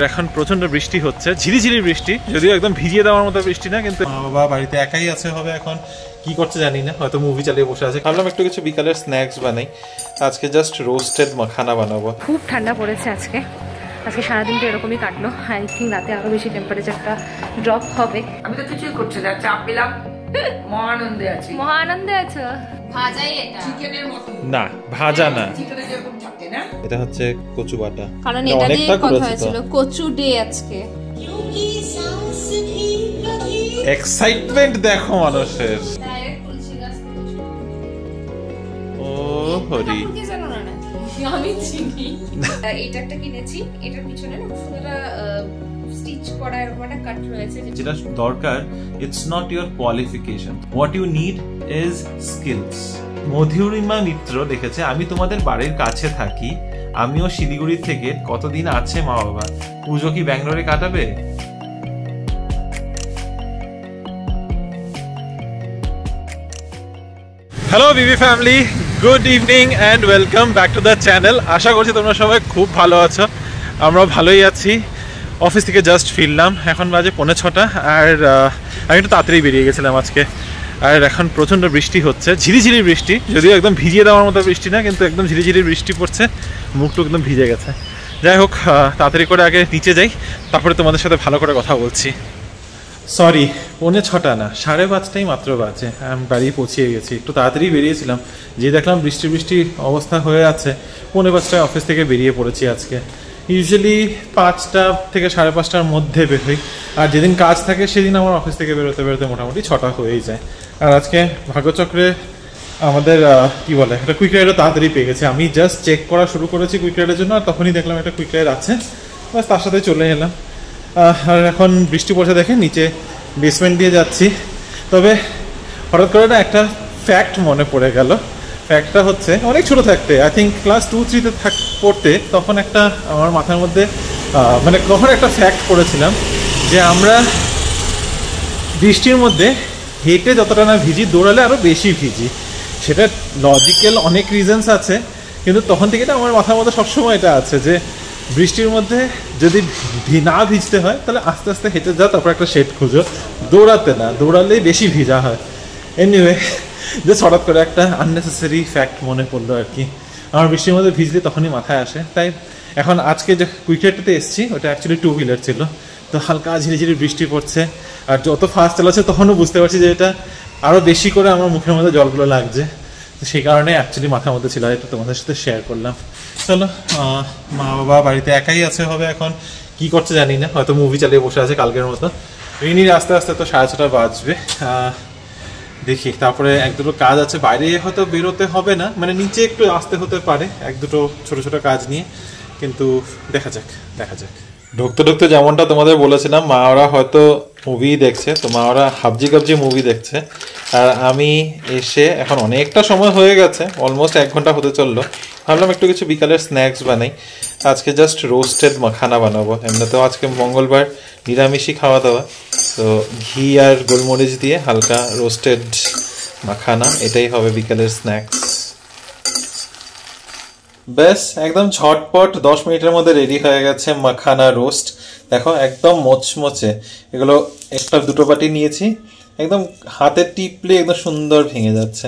এখন প্রচন্ড বৃষ্টি হচ্ছে, ঝিরিঝিরি বৃষ্টি, যদিও একদম ভিজিয়ে দেওয়ার মতো বৃষ্টি না, কিন্তু মা বাবা বাড়িতে একাই আছে হবে, এখন কি করছে জানি না, হয়তো মুভি চালিয়ে বসে আছে। ভাবলাম একটু কিছু বিকালের স্ন্যাক্স বানাই, আজকে জাস্ট রোস্টেড মাখানা বানাবো। খুব ঠান্ডা পড়েছে আজকে সারাদিনটা এরকমই কাটলো। আই থিঙ্ক রাতে আরো বেশি টেম্পারেচারটা ড্রপ হবে। আমি তো কিছুই করছি না, চাপ পেলাম, মহানন্দে আছি। মহানন্দে আছো? ভাজাই এটা চিকেনের মতো না, ভাজা না, চিকেনের যেরকম থাকে না, এটা হচ্ছে কচু বাটা। কারণ এটা দিয়ে কথা হয়েছিল কচু ডে আজকে। এক্সাইটমেন্ট দেখো মানুষের। ও হরি, আমি চিনি। এটা একটা কিনেছি, এটার পিছনে না সুন্দর স্টিচ করা এরকম একটা কাট রয়েছে। যেটা দরকার, it's not your qualification, what you need is skills. Madhurima Mitra লিখেছে, আমি তোমাদের বাড়ির কাছে থাকি, আমিও শিলিগুড়ি থেকে। কতদিন আছে মা বাবা? পুজো কি ব্যাঙ্গালোরে কাটাবে? Hello BB family, good evening and welcome back to the channel. আশা করছি তোমরা সবাই খুব ভালো আছো, আমরাও ভালোই আছি। অফিস থেকে জাস্ট ফিরলাম, এখন বাজে 5:45, আর আমি একটু তাড়াতাড়ি বেরিয়ে গেছিলাম আজকে। আর এখন প্রচণ্ড বৃষ্টি হচ্ছে, ঝিরিঝিরি বৃষ্টি, যদিও একদম ভিজিয়ে দেওয়ার মতো বৃষ্টি না, কিন্তু একদম ঝিরিঝিরি বৃষ্টি পড়ছে, মুখটুক একদম ভিজে গেছে। যাই হোক, তাড়াতাড়ি করে আগে নিচে যাই, তারপরে তোমাদের সাথে ভালো করে কথা বলছি। সরি, 5:45 না, 5:30 মাত্র বাজে, আমি বাড়ি পৌঁছিয়ে গেছি। একটু তাড়াতাড়ি বেরিয়েছিলাম, যে দেখলাম বৃষ্টি বৃষ্টি অবস্থা হয়ে আছে, 5:45 অফিস থেকে বেরিয়ে পড়েছি আজকে। ইউজুয়ালি 5টা থেকে 5:30টার মধ্যে বেরোই, আর যেদিন কাজ থাকে সেদিন আমার অফিস থেকে বেরোতে বেরোতে মোটামুটি 6টা হয়েই যায়। আর আজকে ভাগ্যচক্রে আমাদের কি বলে, একটা কুইক রাইডও তাড়াতাড়ি পেয়ে গেছে। আমি জাস্ট চেক করা শুরু করেছি কুইক রাইডের জন্য, আর তখনই দেখলাম একটা কুইক রাইড আছে, বাস তার সাথে চলে এলাম। আর এখন বৃষ্টি পড়ছে দেখে নিচে বেসমেন্ট দিয়ে যাচ্ছি। তবে হঠাৎ করে না একটা ফ্যাক্ট মনে পড়ে গেল। ফ্যাক্টটা হচ্ছে, অনেক ছোটো থাকতে, আই থিঙ্ক ক্লাস 2-3-তে পড়তে, তখন একটা আমার মাথার মধ্যে মানে তখন একটা ফ্যাক্ট পড়েছিলাম যে আমরা বৃষ্টির মধ্যে হেঁটে যতটা না ভিজি, দৌড়ালে আরও বেশি ভিজি। সেটা লজিক্যাল অনেক রিজনস আছে, কিন্তু তখন থেকে আমার মাথার মধ্যে সবসময় এটা আছে যে বৃষ্টির মধ্যে যদি না ভিজতে হয় তাহলে আস্তে আস্তে হেঁটে যাও, তারপর একটা শেড খুঁজো, দৌড়াতে না, দৌড়ালেই বেশি ভিজা হয়। এনিওয়ে, জাস্ট হঠাৎ করে একটা আননেসেসারি ফ্যাক্ট মনে পড়লো আর কি। আমার বৃষ্টির মধ্যে ভিজলে তখনই মাথায় আসে। তাই এখন আজকে যে কুইক রাইডটাতে এসেছি, ওটা অ্যাকচুয়ালি 2 হুইলার ছিল, তো হালকা ঝিরিঝিরি বৃষ্টি পড়ছে, আর যত ফাস্ট চালাচ্ছে তখনও বুঝতে পারছি যে এটা আরও বেশি করে আমার মুখের মধ্যে জলগুলো লাগছে, তো সেই কারণে অ্যাকচুয়ালি মাথার মধ্যে ছিল, এটা তোমাদের সাথে শেয়ার করলাম। চলো, মা বাবা বাড়িতে একাই আছে হবে, এখন কি করছে জানি না, হয়তো মুভি চালিয়ে বসে আছে কালকের মতো। রিনির আস্তে আস্তে তো 6:30 বাজবে, দেখি। তারপরে 1-2 কাজ আছে, বাইরে হয়তো বেরোতে হবে না, মানে নিচে একটু আসতে হতে পারে 1-2 ছোট ছোট কাজ নিয়ে, কিন্তু দেখা যাক। ঢুকতে ঢুকতে যেমনটা তোমাদের বলেছিলাম, মা ওরা হয়তো মুভি দেখছে, তো মা ওরা হাবজি কাবজি মুভি দেখছে, আর আমি এসে এখন অনেকটা সময় হয়ে গেছে, অলমোস্ট 1 ঘন্টা হতে চললো। ভাবলাম একটু কিছু বিকালের স্ন্যাক্স বানাই, আজকে জাস্ট রোস্টেড মাখানা বানাবো। এমনিতেও আজকে মঙ্গলবার, নিরামিষই খাওয়া দাওয়া, তো ঘি আর গোলমরিচ দিয়ে হালকা রোস্টেড মাখানা, এটাই হবে বিকালের স্ন্যাক্স। ব্যাস, একদম ঝটপট 10 মিনিটের মধ্যে রেডি হয়ে গেছে মাখানা রোস্ট। দেখো একদম মচমচে, এগুলো 1-2 বাটি নিয়েছি, একদম হাতে টিপলে একদম সুন্দর ভেঙে যাচ্ছে।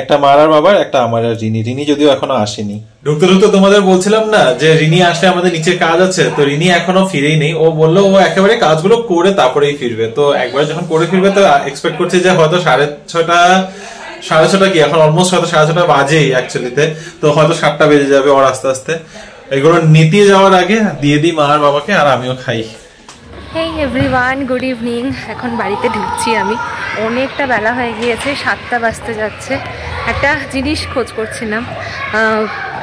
একটা মার আর বাবার, একটা আমার আর রিনি যদিও এখনো আসেনি। ঢুকতে ঢুকতে তোমাদের বলছিলাম না যে রিনি আসলে আমাদের নিচে কাজ আছে, তো রিনি এখনো ফিরেই নেই। ও বললো ও একেবারে কাজগুলো করে তারপরেই ফিরবে, তো একবার যখন করে ফিরবে তো এক্সপেক্ট করছি যে হয়তো 6:30 কি, এখন অলমোস্ট হয়তো 6:30 বাজেই অ্যাকচুয়ালিতে, তো হয়তো 7টা বেজে যাবে ওর আস্তে আস্তে। এগুলো নিতে যাওয়ার আগে দিয়ে দিই মা আর বাবাকে, আর আমিও খাই। হেই এভরিওয়ান, গুড ইভিনিং। এখন বাড়িতে ঢুকছি আমি, অনেকটা বেলা হয়ে গিয়েছে, 7টা বাজতে যাচ্ছে। একটা জিনিস খোঁজ করছিলাম,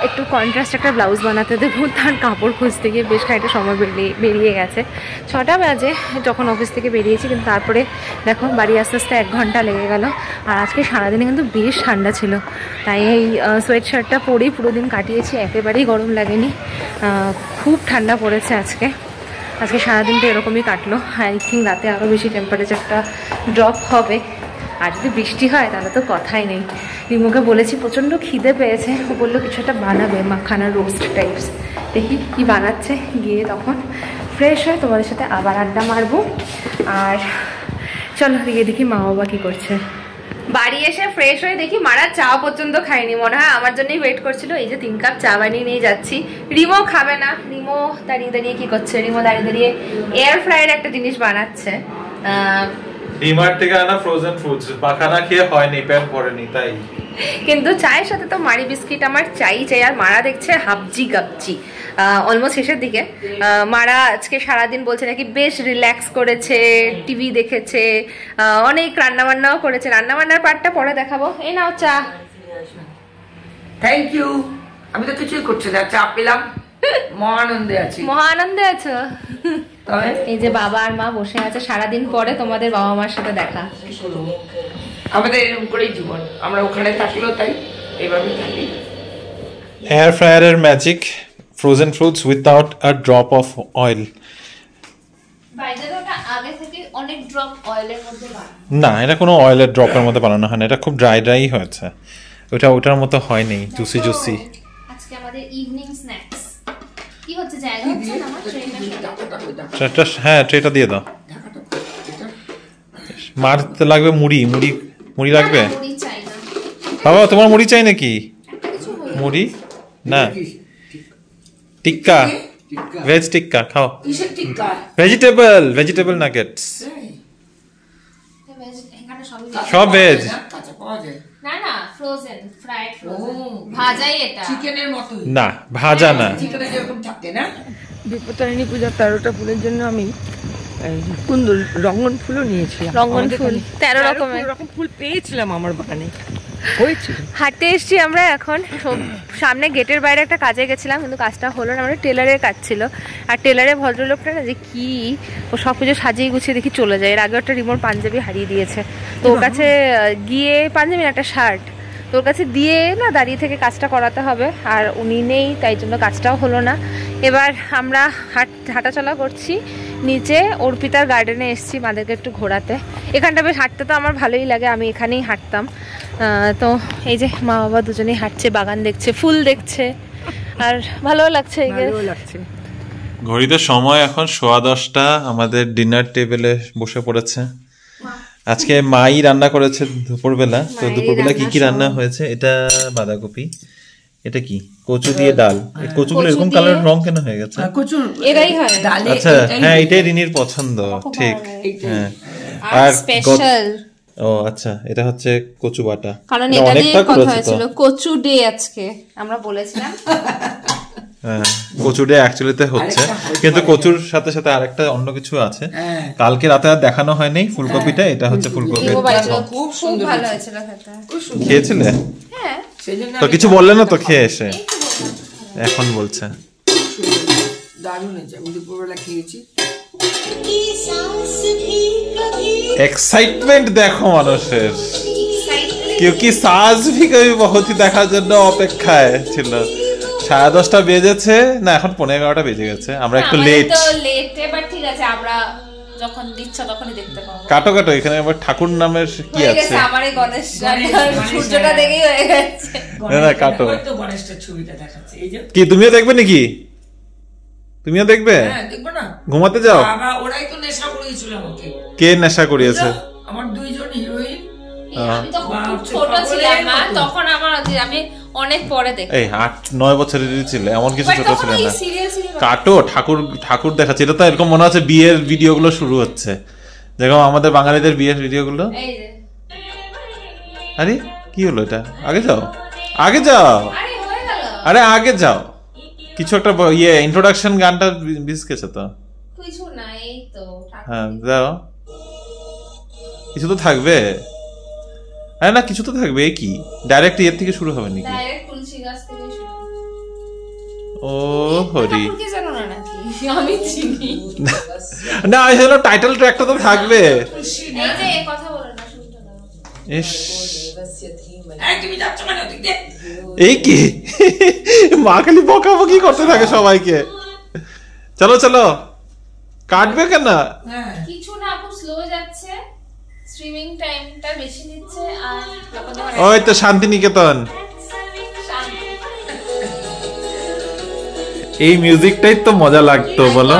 একটু কন্ট্রাস্ট একটা ব্লাউজ বানাতে দেবো, তার কাপড় খুঁজতে গিয়ে বেশ খানিকটা সময় বেরিয়ে গেছে। 6টা বাজে যখন অফিস থেকে বেরিয়েছি, কিন্তু তারপরে দেখো বাড়ি আস্তে আস্তে 1 ঘন্টা লেগে গেল। আর আজকে সারাদিনে কিন্তু বেশ ঠান্ডা ছিল, তাই এই সোয়েট শার্টটা পরেই পুরো দিন কাটিয়েছি, একেবারেই গরম লাগেনি। খুব ঠান্ডা পড়েছে আজকে সারাদিনটা এরকমই কাটলো। আই থিঙ্ক রাতে আরও বেশি টেম্পারেচারটা ড্রপ হবে, আর যদি বৃষ্টি হয় তাহলে তো কথাই নেই। রিমুকে বলেছি প্রচণ্ড খিদে পেয়েছে, ও বললো কিছু একটা বানাবে মাখানা রোস্ট টাইপস। দেখি কি বানাচ্ছে, গিয়ে তখন ফ্রেশ হয়ে তোমাদের সাথে আবার আড্ডা মারবো। আর চলো দিকে দেখি মা বাবা কি করছে। বাড়ি এসে ফ্রেশ হয়ে দেখি মারা চা পর্যন্ত খায়নি, মনে হয় আমার জন্যই ওয়েট করছিল। এই যে 3 কাপ চা বানিয়ে নিয়ে যাচ্ছি। রিমো খাবে না, রিমো দাঁড়িয়ে দাঁড়িয়ে কি করছে, রিমো দাঁড়িয়ে দাঁড়িয়ে এয়ার ফ্রায়ার একটা জিনিস বানাচ্ছে। ডিমার্ট থেকে আনা ফ্রোজেন ফুডস মাখানা খেয়ে হয়নি, প্যান পড়েনি তাই। কিন্তু চায়ের সাথে তো মারি বিস্কিট আমার চাই। আর মারা দেখছে হাবজি গাবজি অলমোস্ট শেষের দিকে। মারা আজকে সারাদিন বলছে নাকি বেশ রিল্যাক্স করেছে, টিভি দেখেছে, অনেক রান্নাবান্নাও করেছে। রান্নাবান্নার পার্টটা পরে দেখাবো। এই নাও চা। Thank you. আমি তো কিছুই করছি না, চা পেলাম, মহানন্দে আছি। মহানন্দে আছো? এই যে বাবা আর মা বসে আছে, সারাদিন পরে তোমাদের বাবা মার সাথে দেখা। আমাদের এরকম করেই জীবন, আমরা ওখানে থাকলেও তাই, এইভাবে থাকি। এয়ার ফ্রায়ারের magic, frozen fruits without a drop of oil. আগে থেকে অনেক ড্রপ অয়েলের মধ্যে না, এটা কোনো অয়েলের ড্রপের মধ্যে বানানো হয় না, এটা খুব ড্রাই ড্রাই হয়েছে। ওটার মতো হয়নি জুসি জুসি। আজকে আমাদের ইভিনিং স্ন্যাক্স কি হচ্ছে, জায়গা হচ্ছে না আমার ট্রেটা। হ্যাঁ, ট্রেটা দিয়ে দাও। মারতে লাগবে মুড়ি, মুড়ি মুড়ি লাগবে। মুড়ি চাই না বাবা, তোমার মুড়ি চাই নাকি? মুড়ি না, টিক্কা, ভেজ টিক্কা খাও। কিসের টিক্কা? ভেজিটেবল নাগেটস, এখানে সব ভেজ। কাঁচা পাওয়া যায় না না, ফ্রোজেন, ফ্রাইড ফ্রোজেন, ভাজাই এটা চিকেনের মতো না, ভাজা না। চিকেনে যেরকম থাকে না। বিপত্তারিণী পূজার 13টা ফুলের জন্য আমি কুন্দুল রঙ্গন ফুলও নিয়েছিলাম। রঙ্গন ফুল 13 রকমের ফুল পেয়েছিলাম আমার বাগানে, হয়েছিল। হাঁটতে এসছি আমরা এখন। সামনে গেটের বাইরে একটা কাজে গেছিলাম, কিন্তু কাজটা হলো না। আমরা টেলারের কাজ ছিল, আর টেলারের ভদ্রলোকটা না যে কি, ও সব কিছু সাজিয়ে গুছিয়ে দেখি চলে যায়। এর আগে একটা রিমোট পাঞ্জাবি হারিয়ে দিয়েছে, তো ওর কাছে গিয়ে পাঞ্জাবি না, একটা শার্ট তোর কাছে দিয়ে না দাঁড়িয়ে থেকে কাজটা করাতে হবে, আর উনি নেই, তাই জন্য কাজটাও হলো না। এবার আমরা হাঁটাচলা করছি নিচে অর্পিতার গার্ডেনে এসেছি মাদেরকে একটু ঘোরাতে। এখানটা বেশ হাঁটতে তো আমার ভালোই লাগে, আমি এখানেই হাঁটতাম। তো এই যে মা বাবা দুজনেই হাঁটছে, বাগান দেখছে, ফুল দেখছে, আর ভালোও লাগছে। ঘড়িতে সময় এখন 10:15। আমাদের ডিনার টেবিলে বসে পড়েছে। আজকে মাই রান্না করেছে দুপুরবেলা। তো দুপুরবেলা কি কি রান্না হয়েছে? এটা বাঁধাকপি, এটা কি কচু দিয়ে ডাল। এই কচুগুলো এরকম কালার রং কেন হয়ে গেছে? কচুর এরাই হয়। আচ্ছা, হ্যাঁ, এটাই রিনির পছন্দ, ঠিক। হ্যাঁ, আর স্পেশাল। ও আচ্ছা, এটা হচ্ছে কচু বাটা, কারণ এটা দিয়ে কথা হয়েছিল কচু ডে আজকে, আমরা বলেছিলাম। হ্যাঁ, কচু ডে অ্যাকচুয়ালিতে হচ্ছে, কিন্তু কচুর সাথে সাথে আরেকটা অন্য কিছু আছে। কালকে রাতে আর দেখানো হয়নি ফুলকপিটা, এটা হচ্ছে ফুলকপি। খুব সুন্দর ভালো হয়েছিল খেতে। খেয়েছিলে? হ্যাঁ। তো কিছু বললে না তো খেয়ে এসে? এখন বলছে দারুণ হয়েছে, আমি দুপুরবেলা খেয়েছি। एक्साइटमेंट देखो মানুষের, क्योंकि सास भी कभी बहुत ही দেখার জন্য অপেক্ষায় ছিল। 10:30 বেজেছে না, এখন 11:15 বেজে গেছে। আমরা একটু লেট, তো লেট, এবার ঠিক আছে, আমরা যখন দিচ্ছ তখনই দেখতে পাবো। কাটো কাটো, এখানে আবার ঠাকুর নামের কি আছে? আমারই গণেশ সূর্যটা দেখেই হয়ে গেছে। না কাটো, তো গণেশটার ছবিটা দেখাচ্ছে। এই যে কি তুমিও দেখবে নাকি? তুমিও দেখবে? হ্যাঁ, দেখবো না। ঘুমাতে যাও। বাবা, ওরাই তো নেশা করিয়েছিল আমাকে। কে নেশা করিয়েছে? আমার 2 জন হিরোইন। আমি তখন খুব ছোট ছিলাম না, তখন আমি অনেক পরে দেখি। এই 8-9 বছরেরই ছিল, এমন কিছু ছোট ছিল না। সিরিয়াল কাটো, ঠাকুর দেখাচ্ছে। এটা তো এরকম মনে হচ্ছে বিয়ের ভিডিওগুলো শুরু হচ্ছে, যেরকম আমাদের বাঙালিদের বিয়ের ভিডিওগুলো। এই যে, আরে কি হলো এটা? আগে যাও, আগে যাও, আরে হয়ে গেল। আরে আগে যাও। কিছু একটা ইন্ট্রোডাকশন গানটা মিস গেছে তো। কিছু না, এই তো হ্যাঁ, যাও। কিছু তো থাকবে। আরে না, কিছু তো থাকবে। কি ডাইরেক্ট এর থেকে শুরু হবে নাকি? ডাইরেক্ট তুলসী গাছ থেকে শুরু। ও হরি, ঠাকুরকে জানো না নাকি? আমি চিনি। না হলো টাইটেল ট্র্যাকটা তো থাকবে। এই যে কথা বলো না, শুনতে দাও। ইস, তুমি যাচ্ছ মানে ওদিক দিয়ে? এই কি মা খালি বকাবকি করতে থাকে সবাইকে। চলো চলো, কাটবে কেন? কিছু না, খুব স্লো যাচ্ছে, স্ট্রিমিং টাইমটা বেশি নিচ্ছে। আর ওই তো শান্তিনিকেতন। এই মিউজিকটাই তো মজা লাগতো, বলো।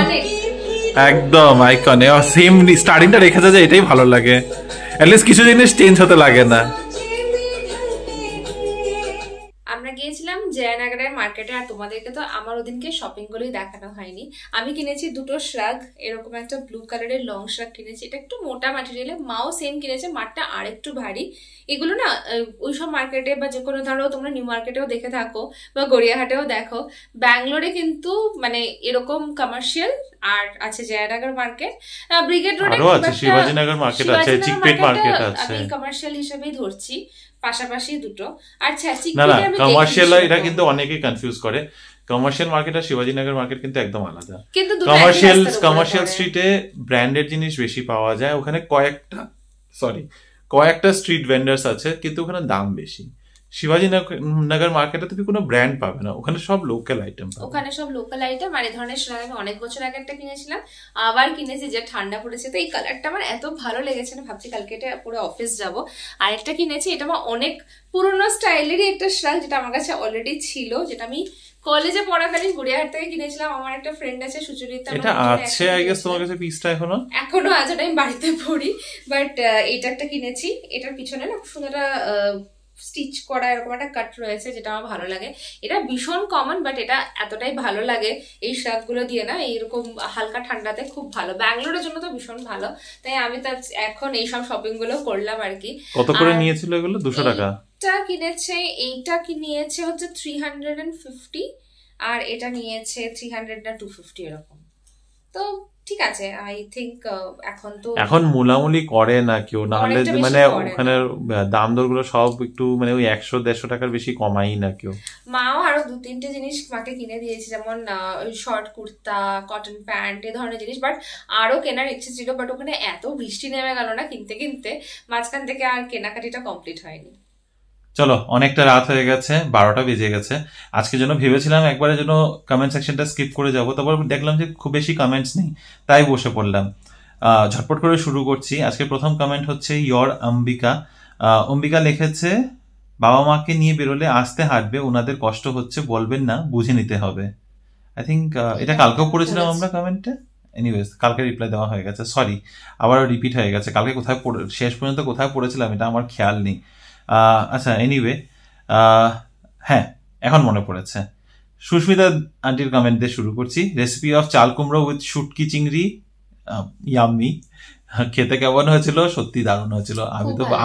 একদম আইকনে সেম স্টার্টিংটা রেখেছে যে এটাই ভালো লাগে, অ্যাটলিস্ট কিছু জিনিস চেঞ্জ হতে লাগে না। আমরা গিয়েছিলাম জয়নগরের মার্কেটে, আর তোমাদেরকে তো আমার ওদিনকে শপিং গুলোই দেখানো হয়নি। আমি কিনেছি দুটো শ্রাগ, এরকম একটা ব্লু কালারের লং শ্রাগ কিনেছি, এটা একটু মোটা ম্যাটেরিয়ালে, মাও সেম কিনেছে, মারটা আর একটু ভারী। এগুলো না ওইসব মার্কেটে বা যে কোনো ধরো তোমরা নিউ মার্কেটেও দেখে থাকো বা গড়িয়াহাটেও দেখো, ব্যাঙ্গালোরে কিন্তু মানে এরকম কমার্শিয়াল আর আছে জয়নগর মার্কেট, ব্রিগেড রোডে আছে শিবাজীনগর মার্কেট আছে, চিকপেট মার্কেট আছে, আমি কমার্শিয়াল হিসেবেই ধরছি পাশাপাশি দুটো। আচ্ছা না না কমার্শিয়াল এটা কিন্তু অনেকেই কনফিউজ করে, কমার্শিয়াল মার্কেট আর শিবাজীনগর মার্কেট কিন্তু একদম আলাদা। কিন্তু কমার্শিয়াল স্ট্রিটে ব্র্যান্ডেড জিনিস বেশি পাওয়া যায়, ওখানে কয়েকটা স্ট্রিট ভেন্ডার্স আছে, কিন্তু ওখানে দাম বেশি। শিবাজীনগর মার্কেটে তুমি কোনো ব্র্যান্ড পাবে না, ওখানে সব লোকাল আইটেম পাবে। ওখানে সব লোকাল আইটেম, আর এই ধরনের শ্রাগ আমি অনেক বছর আগে একটা কিনেছিলাম, আবার কিনেছি যে ঠান্ডা পড়েছে তো এই কালারটা আমার এত ভালো লেগেছে না, ভাবছি কালকে এটা পুরো অফিস যাব। আরেকটা কিনেছি, এটা আমার অনেক পুরোনো স্টাইলেরই একটা শ্রাগ, যেটা আমার কাছে অলরেডি ছিল, যেটা আমি কলেজে পড়াকালীন গড়িয়াহাট থেকে কিনেছিলাম। আমার একটা ফ্রেন্ড আছে সুচরিতা, এটা আছে আই গেস তোমার কাছে পিসটা এখনো আছে, আমি বাড়িতে পড়ি, বাট এটা একটা কিনেছি। এটার পিছনে না খুব সুন্দর স্টিচ করা এরকম একটা কাট রয়েছে, যেটা আমার ভালো লাগে। এটা ভীষণ কমন, বাট এটা এতটাই ভালো লাগে এই শ্রাগগুলো দিয়ে না, এইরকম হালকা ঠান্ডাতে খুব ভালো, ব্যাঙ্গালোরের জন্য তো ভীষণ ভালো। তাই আমি তো এখন এইসব শপিং গুলো করলাম আর কি। কত করে নিয়েছিল এগুলো? 200 টাকা এইটা নিয়েছে হচ্ছে 350, আর এটা নিয়েছে 300 না 250 এরকম। তো ঠিক আছে, আই থিঙ্ক এখন মোলামুলি করে না কেউ, না হলে মানে ওখানে দাম দর গুলো সব একটু মানে ওই 100-150 টাকার বেশি কমাই না কেউ। মাও আরো 2-3টে জিনিস মাকে কিনে দিয়েছে, যেমন শর্ট কুর্তা, কটন প্যান্ট, এই ধরনের জিনিস, বাট আরো কেনার ইচ্ছে ছিল, বাট ওখানে এত বৃষ্টি নেমে গেল না কিনতে মাঝখান থেকে আর কেনাকাটিটা কমপ্লিট হয়নি। চলো অনেকটা রাত হয়ে গেছে, 12টা বেজে গেছে। আজকের জন্য ভেবেছিলাম একবারের জন্য কমেন্ট সেকশনটা স্কিপ করে যাবো, তারপর দেখলাম যে খুব বেশি কমেন্টস নেই, তাই বসে পড়লাম। ঝটপট করে শুরু করছি। আজকে প্রথম কমেন্ট হচ্ছে ইয়র অম্বিকা। অম্বিকা লিখেছে, বাবা মাকে নিয়ে বেরোলে আস্তে হাঁটবে, ওনাদের কষ্ট হচ্ছে, বলবেন না, বুঝে নিতে হবে। আই থিঙ্ক এটা কালকেও পড়েছিলাম আমরা কমেন্টে। এনিওয়েজ কালকে রিপ্লাই দেওয়া হয়ে গেছে, সরি আবারও রিপিট হয়ে গেছে। কালকে কোথায় শেষ পর্যন্ত কোথায় পড়েছিলাম এটা আমার খেয়াল নেই। আচ্ছা এনিওয়ে হ্যাঁ এখন মনে পড়েছে। সুস্মিতা আন্টির কমেন্ট দিয়ে শুরু করছি। রেসিপি অফ চাল কুমড়ো উইথ শুটকি চিংড়ি, ইয়াম্মি। খেতে কেমন হয়েছিল? সত্যি দারুণ হয়েছিল।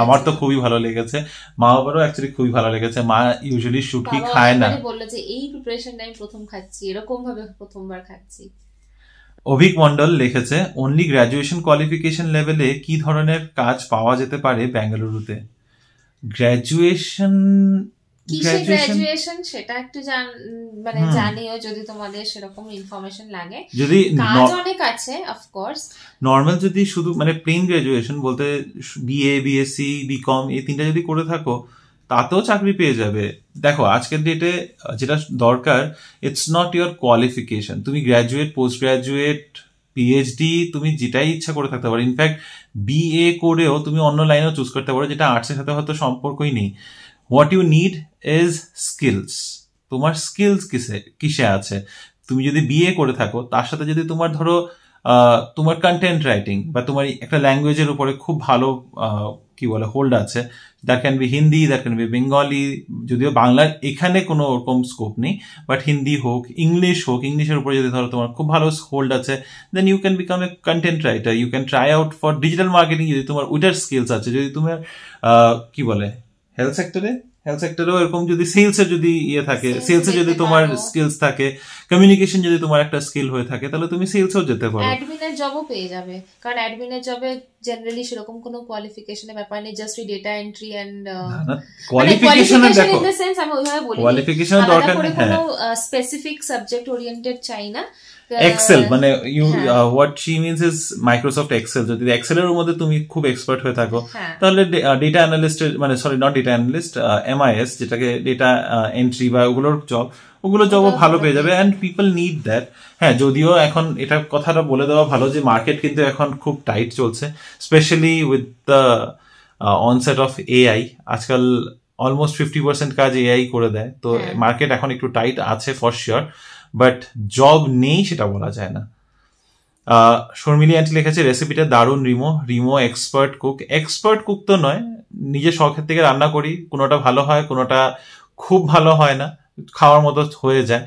আমার তো খুবই ভালো লেগেছে, মা বাবারও অ্যাকচুয়ালি খুবই ভালো লেগেছে। মা ইউজুয়ালি শুটকি খায় না, বললো যে এই প্রিপারেশনটা আমি প্রথম খাচ্ছি, এরকম ভাবে প্রথমবার খাচ্ছি। অভিক মন্ডল লিখেছে, অনলি গ্র্যাজুয়েশন কোয়ালিফিকেশন লেভেলে কি ধরনের কাজ পাওয়া যেতে পারে বেঙ্গালুরুতে? গ্র্যাজুয়েশন সেটা একটু মানে জানিও যদি তোমাদের সেরকম ইনফরমেশন লাগে। যদি কাজ অনেক আছে অফকোর্স, নর্মাল যদি শুধু মানে প্লেন গ্র্যাজুয়েশন বলতে বিএ, বিএসসি, বিকম এই তিনটা যদি করে থাকো তাতেও চাকরি পেয়ে যাবে। দেখো আজকের ডেটে যেটা দরকার, ইটস নট ইয়োর কোয়ালিফিকেশন। তুমি গ্র্যাজুয়েট, পোস্ট গ্র্যাজুয়েট, পিএইচডি তুমি যেটাই ইচ্ছা করে থাকতে পারো। ইনফ্যাক্ট বিএ করেও তুমি অন্য লাইনেও চুজ করতে পারো, যেটা আর্টসের সাথে হয়তো সম্পর্কই নেই। What you need is skills. তোমার স্কিলস কিসে আছে? তুমি যদি বিএ করে থাকো, তার সাথে যদি তোমার ধরো তোমার কন্টেন্ট রাইটিং বা তোমার একটা ল্যাঙ্গুয়েজের উপরে খুব ভালো কি বলে হোল্ড আছে, that can be Hindi, that can be Bengali, যদিও বাংলার এখানে কোনো ওরকম স্কোপ নেই, বাট হিন্দি হোক, ইংলিশ হোক, ইংলিশের উপরে যদি ধরো তোমার খুব ভালো হোল্ড আছে, then you can become a content writer. You can try out for digital marketing যদি তোমার ওইটার স্কিলস আছে। যদি তোমার কি বলে হেলথ সেক্টরেও এরকম যদি সেলসের যদি ইয়ে থাকে, সেলসে যদি তোমার স্কিলস থাকে, কমিউনিকেশন যদি তোমার একটা স্কিল হয়ে থাকে, তাহলে তুমি সেলসেও যেতে পারো। অ্যাডমিনের জবও পেয়ে যাবে, কারণ অ্যাডমিনের জবে জেনারেলি সেরকম কোনো কোয়ালিফিকেশনের ব্যাপার নেই, জাস্ট ডেটা এন্ট্রি এন্ড কোয়ালিফিকেশনের দেখো, ইন দ্য সেন্স আমি ওইভাবে বলি কোয়ালিফিকেশনের দরকার নেই, কোনো স্পেসিফিক সাবজেক্ট ওরিয়েন্টেড চাই না। এক্সেল মানে you what she means is Microsoft Excel. যদি এক্সেলের মধ্যে তুমি খুব এক্সপার্ট হয়ে থাকো, তাহলে ডেটা অ্যানালিস্টের মানে sorry not data analyst, MIS যেটাকে ডেটা এন্ট্রি বা ওগুলোর জবও ভালো পেয়ে যাবে, অ্যান্ড পিপল নিড দ্যাট। হ্যাঁ যদিও এখন এটা কথাটা বলে দেওয়া ভালো যে মার্কেট কিন্তু এখন খুব টাইট চলছে, specially with the onset of AI. আজকাল অলমোস্ট 50% কাজ এআই করে দেয়, তো মার্কেট এখন একটু টাইট আছে ফর শিওর, বাট জব নেই সেটা বলা যায় না। শর্মিলি আন্টি লিখেছে রেসিপিটা দারুণ রিমো এক্সপার্ট কুক তো নয়, নিজের শখের থেকে রান্না করি, কোনোটা ভালো হয় কোনোটা খুব ভালো হয় না, খাওয়ার মতো হয়ে যায়।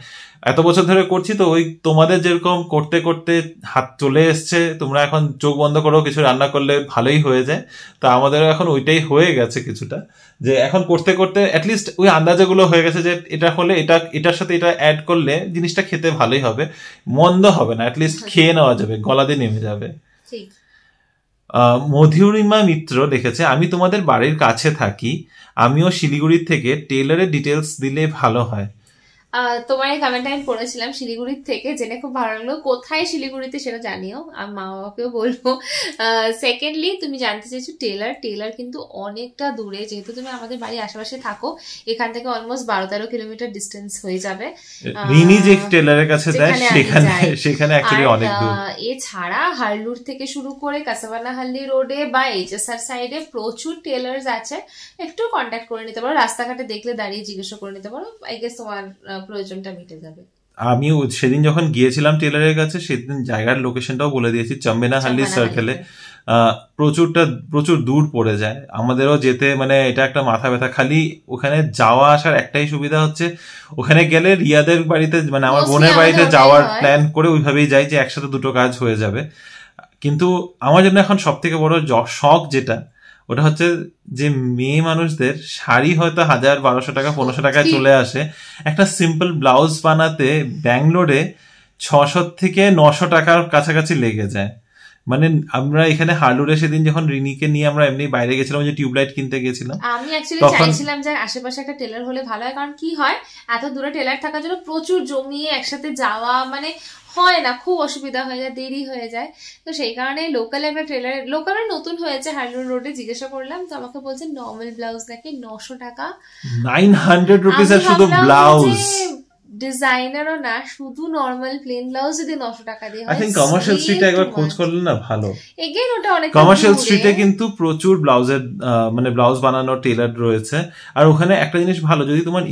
এত বছর ধরে করছি তো ওই তোমাদের যেরকম করতে করতে হাত চলে এসছে, তোমরা এখন চোখ বন্ধ করো কিছু রান্না করলে ভালোই হয়ে যায়, তো আমাদেরও এখন ওইটাই হয়ে গেছে কিছুটা, যে এখন করতে করতে অ্যাটলিস্ট ওই আন্দাজগুলো হয়ে গেছে যে এটা হলে এটার সাথে এটা অ্যাড করলে জিনিসটা খেতে ভালোই হবে, মন্দ হবে না, অ্যাটলিস্ট খেয়ে নেওয়া যাবে, গলা দিয়ে নেমে যাবে। ঠিক। মধুরিমা মিত্র লিখেছে আমি তোমাদের বাড়ির কাছে থাকি, আমিও শিলিগুড়ির থেকে, টেইলারের ডিটেলস দিলে ভালো হয়। তোমার এই কমেন্ট আমি পড়েছিলাম শিলিগুড়ির থেকে, জেনে খুব ভালো লাগলো। কোথায় শিলিগুড়িতে সেটা জানিও, আমি মা বাবাকেও বলবো। সেকেন্ডলি তুমি জানতে চাইছো টেলার কিন্তু অনেকটা দূরে, যেহেতু তুমি আমাদের বাড়ির আশেপাশে থাকো, এখান থেকে অলমোস্ট 12-13 কিলোমিটার ডিস্টেন্স হয়ে যাবে। রিনি যে টেলারের কাছে যায় সেখানে অ্যাকচুয়ালি অনেক দূর। এছাড়া হারলুর থেকে শুরু করে কাসাবানাহাল্লি রোডে বা এইচএসআর সাইডে প্রচুর টেলার্স আছে, একটু কন্ট্যাক্ট করে নিতে পারো, রাস্তাঘাটে দেখলে দাঁড়িয়ে জিজ্ঞাসা করে নিতে পারো, আই গেস তোমার প্রয়োজনটা মিটে যাবে। আমি সেদিন যখন গিয়েছিলাম টেলারের কাছে, সেদিন জায়গার লোকেশনটাও বলে দিয়েছি, চম্বেনাহাল্লি সার্কেলে। প্রচুর দূর পড়ে যায় আমাদেরও যেতে, মানে এটা একটা মাথা ব্যথা। খালি ওখানে যাওয়া আসার একটাই সুবিধা হচ্ছে, ওখানে গেলে রিয়াদের বাড়িতে, মানে আমার বোনের বাড়িতে যাওয়ার প্ল্যান করে ওইভাবেই যাই যে একসাথে দুটো কাজ হয়ে যাবে। কিন্তু আমার জন্য এখন সব থেকে বড় শখ যেটা, ওটা হচ্ছে যে মেয়ে মানুষদের শাড়ি হয়তো 1000-1200 টাকা 1500 টাকায় চলে আসে, একটা সিম্পল ব্লাউজ বানাতে ব্যাঙ্গালোরে 600 থেকে 900 টাকার কাছাকাছি লেগে যায়। মানে আমরা এখানে হারলুরে সেদিন যখন রিনিকে নিয়ে আমরা এমনি বাইরে গেছিলাম, যে টিউবলাইট কিনতে গেছিলাম, আমি অ্যাকচুয়ালি চাইছিলাম যে আশেপাশে একটা টেলার হলে ভালো হয়, কারণ কি হয় এত দূরে টেলার থাকার জন্য প্রচুর জমিয়ে একসাথে যাওয়া মানে হয় না, খুব অসুবিধা হয়ে যায়, দেরি হয়ে যায়। তো সেই কারণে লোকালে একটা টেলার, লোকালে নতুন হয়েছে হারলুর রোডে, জিজ্ঞাসা করলাম তো আমাকে বলছে নর্মাল ব্লাউজ নাকি 900 টাকা, 900 রুপিস আর শুধু ব্লাউজ, ডিজাইনারও না, শুধু নরমাল প্লেন ব্লাউজ যদি 900 টাকা দিয়ে হয়। আই থিংক কমার্শিয়াল স্ট্রিটে একবার খোঁজ করলে না ভালো। এগেইন ওটা অনেক কমার্শিয়াল স্ট্রিটে কিন্তু প্রচুর ব্লাউজের মানে ব্লাউজ বানানোর টেলার রয়েছে। আর ওখানে একটা জিনিস ভালো, যদি তোমার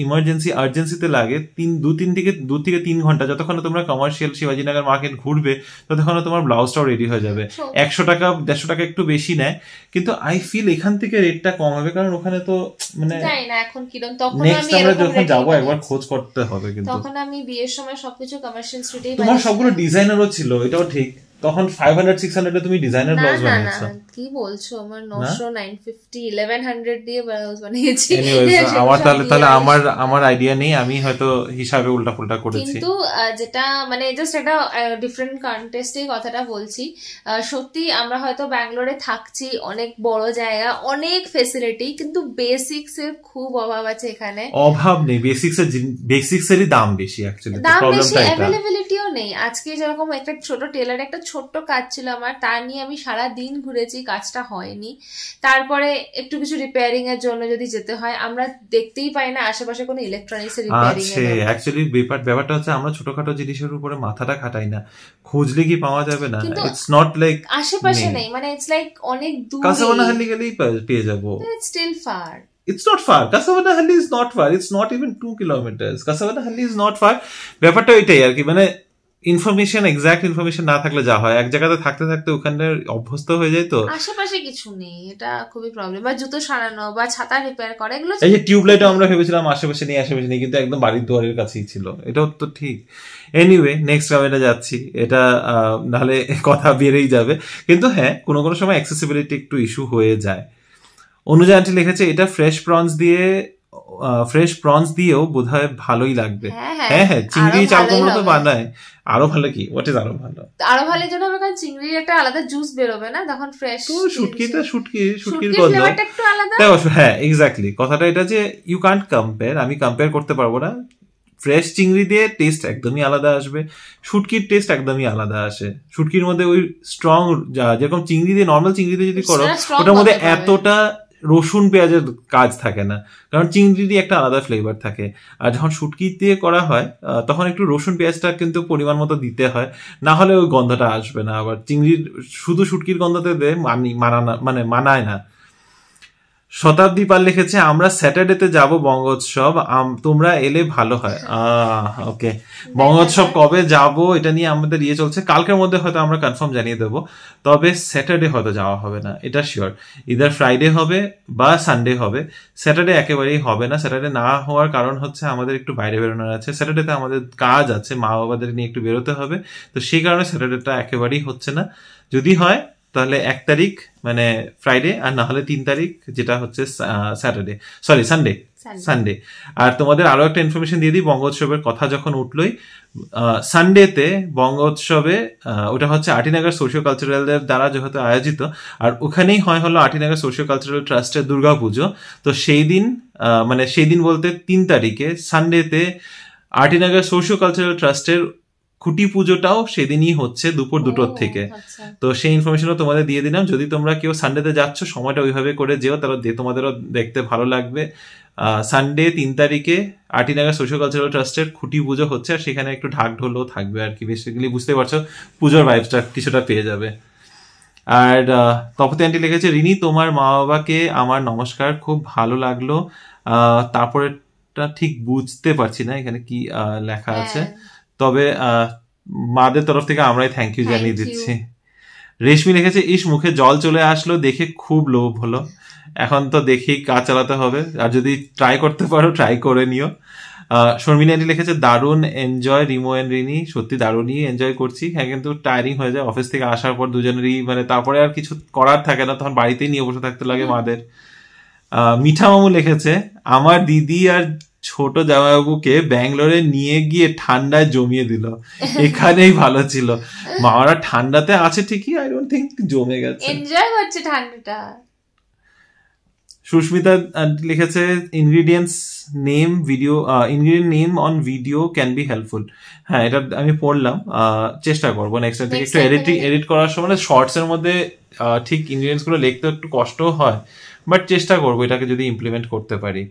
আর্জেন্সিতে লাগে 2 থেকে 3 ঘন্টা, যতক্ষণ তোমরা কমার্শিয়াল শিবাজীনগর মার্কেট ঘুরবে ততক্ষণ তোমার ব্লাউজটাও রেডি হয়ে যাবে। 100 টাকা 150 টাকা একটু বেশি নেয়, কিন্তু আই ফিল এখান থেকে রেটটা কম হবে, কারণ ওখানে তো মানে জানি না এখন কিরকম, তখন নেক্সট আমরা যখন যাবো একবার খোঁজ করতে হবে। কিন্তু তখন আমি বিয়ের সময় সবকিছু কমার্শিয়াল স্ট্রিটেই, তোমার সবগুলো ডিজাইনারও ছিল, এটাও ঠিক। তখন 500-600 এ তুমি ডিজাইনার ব্লাউজ বানিয়েছো। কি বলছো, আমার 900 950 1100 দিয়ে ব্লাউজ বানিয়েছি। আমার তাহলে আমার আইডিয়া নেই, আমি হয়তো হিসাবে উল্টাপাল্টা করেছি। কিন্তু যেটা মানে জাস্ট একটা ডিফারেন্ট কনটেস্টে কথাটা বলছি, সত্যি আমরা হয়তো ব্যাঙ্গালোরে থাকছি, অনেক বড় জায়গা, অনেক ফেসিলিটি, কিন্তু বেসিক্স এর খুব অভাব আছে এখানে। অভাব নেই, বেসিক্সেরই দাম বেশি, অ্যাকচুয়ালি দাম বেশি, অ্যাভেলেবিলিটিও নেই। আজকে যেরকম একটা ছোট টেলার, একটা ছোট্ট কাজ ছিল আমার, তা নিয়ে আমি সারা দিন ঘুরেছি, কাজটা হয়নি। তারপরে একটু কিছু রিপেয়ারিং এর জন্য যদি যেতে হয়, আমরা দেখতেই পাই না আশেপাশে কোনো ইলেকট্রনিক্স এর রিপেয়ারিং এর। আচ্ছা, অ্যাকচুয়ালি ব্যাপারটা হচ্ছে আমরা ছোটখাটো জিনিসের উপরে মাথাটা খাটাই না, খুঁজলে কি পাওয়া যাবে না? ইটস নট লাইক আশেপাশে নেই, মানে ইটস লাইক অনেক দূরে, কাসাবানাহাল্লি গেলেই পেয়ে যাবো। It's still far. It's not far. Kasavanahalli is not far. It's not even 2 kilometers. Kasavanahalli is not far. ব্যাপারটা এটাই আর কি, মানে এক্সাক্ট ইনফরমেশন না থাকলে যা হয়, এক জায়গাতে থাকতে থাকতে ওখানে অভ্যস্ত হয়ে যায়, তো আশেপাশে কিছু নেই, এটা খুবই প্রবলেম। বা জুতো সারানো বা ছাতা রিপেয়ার করা, এগুলো এই যে টিউবলাইটও আমরা ভেবেছিলাম আশেপাশে নেই, কিন্তু একদম বাড়ির দুয়ারের কাছেই ছিল, এটাও তো ঠিক। এনিওয়ে, নেক্সট রাউন্ডে যাচ্ছি, এটা নাহলে কথা বেড়েই যাবে। কিন্তু হ্যাঁ, কোনো সময় অ্যাক্সেসিবিলিটি একটু ইস্যু হয়ে যায়। অনুজা আন্টি লিখেছে এটা ফ্রেশ প্রনস দিয়েও বোধহয় ভালোই লাগবে। হ্যাঁ, চিংড়ি চালকুমড়ো তো বানায়, আরো ভালো কি? হোয়াট ইজ আরো ভালো? আরো ভালো জন্য হবে, কারণ চিংড়ির একটা আলাদা জুস বেরোবে না তখন, ফ্রেশ শুটকির গন্ধ একটু আলাদা। হ্যাঁ, এক্স্যাক্টলি, কথাটা এটা যে ইউ কান্ট কম্পেয়ার, আমি কম্পেয়ার করতে পারবো না। ফ্রেশ চিংড়ি দিয়ে টেস্ট একদমই আলাদা আসবে, শুটকির টেস্ট একদমই আলাদা আসে। শুটকির মধ্যে ওই স্ট্রং, যেরকম চিংড়ি দিয়ে, নর্মাল চিংড়ি দিয়ে যদি করো, ওটার মধ্যে এতটা রসুন পেঁয়াজের কাজ থাকে না, কারণ চিংড়িরই একটা আলাদা ফ্লেভার থাকে। আর যখন শুটকি দিয়ে করা হয় তখন একটু রসুন পেঁয়াজটা কিন্তু পরিমাণ মতো দিতে হয়, না হলে ওই গন্ধটা আসবে না। আবার চিংড়ির শুধু শুটকির গন্ধতে মানায় না। শতাব্দী পাল লিখেছে আমরা স্যাটারডেতে যাব বঙ্গোৎসব, তোমরা এলে ভালো হয়। ওকে, বঙ্গোৎসব কবে যাব এটা নিয়ে আমাদের ইয়ে চলছে, কালকের মধ্যে হয়তো আমরা কনফার্ম জানিয়ে দেবো। তবে স্যাটারডে হয়তো যাওয়া হবে না, এটা শিওর। ইদার ফ্রাইডে হবে বা সানডে হবে, স্যাটারডে একেবারেই হবে না। স্যাটারডে না হওয়ার কারণ হচ্ছে আমাদের একটু বাইরে বেরোনোর আছে, স্যাটারডেতে আমাদের কাজ আছে, মা বাবাদের নিয়ে একটু বেরোতে হবে, তো সেই কারণে স্যাটারডেটা একেবারেই হচ্ছে না। যদি হয় তাহলে 1 তারিখ মানে ফ্রাইডে, আর না হলে 3 তারিখ যেটা হচ্ছে স্যাটারডে, সরি সানডে। আর তোমাদের আরো একটা ইনফরমেশন দিয়ে দিই, বঙ্গোৎসবের কথা যখন উঠলোই, সানডেতে বঙ্গোৎসবে ওটা হচ্ছে আটিনাগার সোশিও কালচারালদের দ্বারা যেহেতু আয়োজিত, আর ওখানেই হয় হলো আটিনাগার সোশিও কালচারাল ট্রাস্টের দুর্গাপুজো। তো সেই দিন মানে সেই দিন বলতে 3 তারিখে সানডেতে আটিনাগার সোশিও কালচারাল ট্রাস্টের খুঁটি পুজোটাও সেদিনই হচ্ছে দুপুর 2টোর থেকে। তো সেই ইনফরমেশনও তোমাদের দিয়ে দিলাম। যদি তোমরা কেউ সানডেতে যাচ্ছ সময়টা ওইভাবে করে যেও, তাহলে তোমাদেরও দেখতে ভালো লাগবে। সানডে 3 তারিখে আটিনাগার সোশিও কালচারাল ট্রাস্টের খুঁটি পুজো হচ্ছে, আর সেখানে একটু ঢাক ঢোলও থাকবে আর কি। বেসিক্যালি বুঝতে পারছো, পুজোর ভাইবসটা কিছুটা পেয়ে যাবে। আর তপতি আন্টি লিখেছে রিনি তোমার মা বাবাকে আমার নমস্কার, খুব ভালো লাগলো। তারপরেটা ঠিক বুঝতে পারছি না এখানে কি লেখা আছে, তবে মাদের তরফ থেকে আমরাই থ্যাংক ইউ জানিয়ে দিচ্ছি। রেশমি লিখেছে ইস মুখে জল চলে আসলো, দেখে খুব লোভ হলো, এখন তো দেখেই কাজ চালাতে হবে, আর যদি ট্রাই করতে পারো ট্রাই করে নিও। শর্মিলা আন্টি লিখেছে দারুণ এনজয় রিমো এন্ড রিনি, সত্যি দারুণই এনজয় করছি। হ্যাঁ, কিন্তু টায়ারিং হয়ে যায় অফিস থেকে আসার পর দুজনেরই, মানে তারপরে আর কিছু করার থাকে না, তখন বাড়িতেই নিয়ে বসে থাকতে লাগে মাদের। মিঠা মামু লিখেছে আমার দিদি আর ছোট জামাইবাবুকে ব্যাঙ্গালোরে নিয়ে গিয়ে ঠান্ডায় জমিয়ে দিল, এখানেই ভালো ছিল। মারা ঠান্ডাতে আছে ঠিকই, আই ডোন্ট থিংক জমে গেছে, এনজয় করছে ঠান্ডাটা। সুস্মিতা লিখেছে ingredients name on video can be helpful. হ্যাঁ, এটা আমি পড়লাম, চেষ্টা করবো নেক্সট টাইম থেকে একটু এডিট করার সময় শর্টস এর মধ্যে ঠিক ইনগ্রিডিয়েন্টস গুলো লিখতে একটু কষ্ট হয়, বাট চেষ্টা করবো এটাকে যদি ইমপ্লিমেন্ট করতে পারি।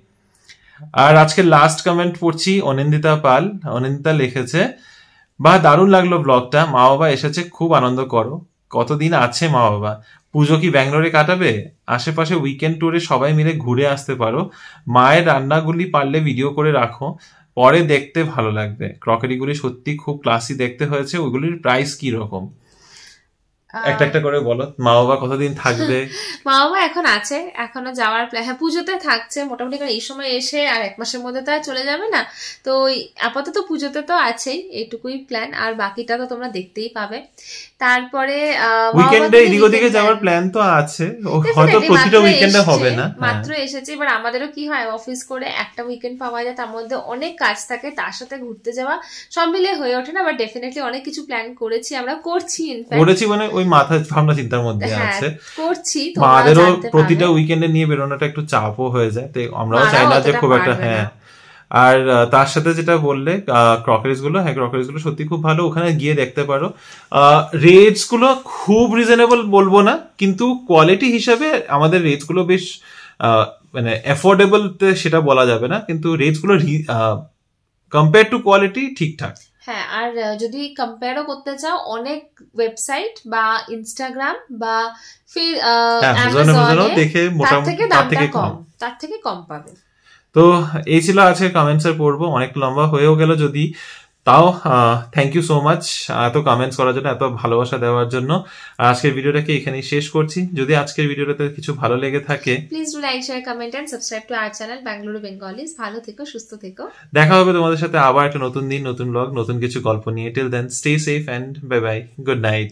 আর আজকে লাস্ট কমেন্ট পড়ছি অনিন্দিতা পাল। অনিন্দিতা লিখেছে বা দারুণ লাগলো ব্লগটা, মা বাবা এসেছে, খুব আনন্দ করো। কতদিন আছে মা বাবা, পুজো কি ব্যাঙ্গালোরে কাটাবে? আশেপাশে উইকেন্ড ট্যুরে সবাই মিলে ঘুরে আসতে পারো। মায়ের রান্নাগুলি পারলে ভিডিও করে রাখো, পরে দেখতে ভালো লাগবে। ক্রকারিগুলি সত্যি খুব ক্লাসি দেখতে হয়েছে, ওইগুলির প্রাইস কি রকম? একটা একটা করে বলো, মা বাবা কতদিন থাকবে? মা বাবা এখন আছে, এখনো যাওয়ার প্ল্যান, হ্যাঁ পুজোতে থাকছে মোটামুটি, কারণ এই সময় এসে আর 1 মাসের মধ্যে তো আর চলে যাবে না, তো আপাতত পুজোতে তো আছেই, এইটুকুই প্ল্যান, আর বাকিটা তো তোমরা দেখতেই পাবে। তারপরে উইকেন্ডে এদিক ওদিকে যাওয়ার প্ল্যান তো আছে, হয়তো প্রতিটা উইকেন্ডে হবে না, মাত্র এসেছে। এবার আমাদেরও কি হয়, অফিস করে একটা উইকেন্ড পাওয়া যায়, তার মধ্যে অনেক কাজ থাকে, তার সাথে ঘুরতে যাওয়া সব মিলে হয়ে ওঠে না, বাট ডেফিনেটলি অনেক কিছু প্ল্যান করেছি, আমরা করছি, মানে ওই মাথা ভাবনা চিন্তার মধ্যে আছে, করছি। মাদেরও প্রতিটা উইকেন্ডে নিয়ে বেরোনোটা একটু চাপও হয়ে যায়, তো আমরাও চাই না যে খুব একটা। হ্যাঁ, আর তার সাথে যেটা বললে ক্রকারিজ গুলো, হ্যাঁ ক্রকারিজ গুলো সত্যি খুব ভালো, ওখানে গিয়ে দেখতে পারো। রেটস গুলো খুব রিজনেবল বলবো না, কিন্তু কোয়ালিটি হিসাবে আমাদের রেটস গুলো বেশ মানে অ্যাফোর্ডেবল সেটা বলা যাবে না, কিন্তু রেটস গুলো কম্পেয়ার টু কোয়ালিটি ঠিকঠাক। হ্যাঁ, আর যদি কম্পেয়ারও করতে চাও, অনেক ওয়েবসাইট বা ইনস্টাগ্রাম বা অ্যামাজনে দেখে তার থেকে কম পাবে। তো এই ছিল আজকে কমেন্টসের পড়বো, অনেক লম্বা হয়েও গেল যদি, তাও থ্যাংক ইউ সো মাচ এত কমেন্টস করার জন্য, এত ভালোবাসা দেওয়ার জন্য। আজকের ভিডিওটাকে এখানেই শেষ করছি। যদি আজকের ভিডিওটাতে কিছু ভালো লেগে থাকে, please do like, share, comment and subscribe to our channel Bengaluru Bengalis. ভালো থেকো, সুস্থ থেকো, দেখা হবে তোমাদের সাথে আবার একটা নতুন দিন, নতুন ব্লগ, নতুন কিছু গল্প নিয়ে। Till then stay safe and bye bye, good night.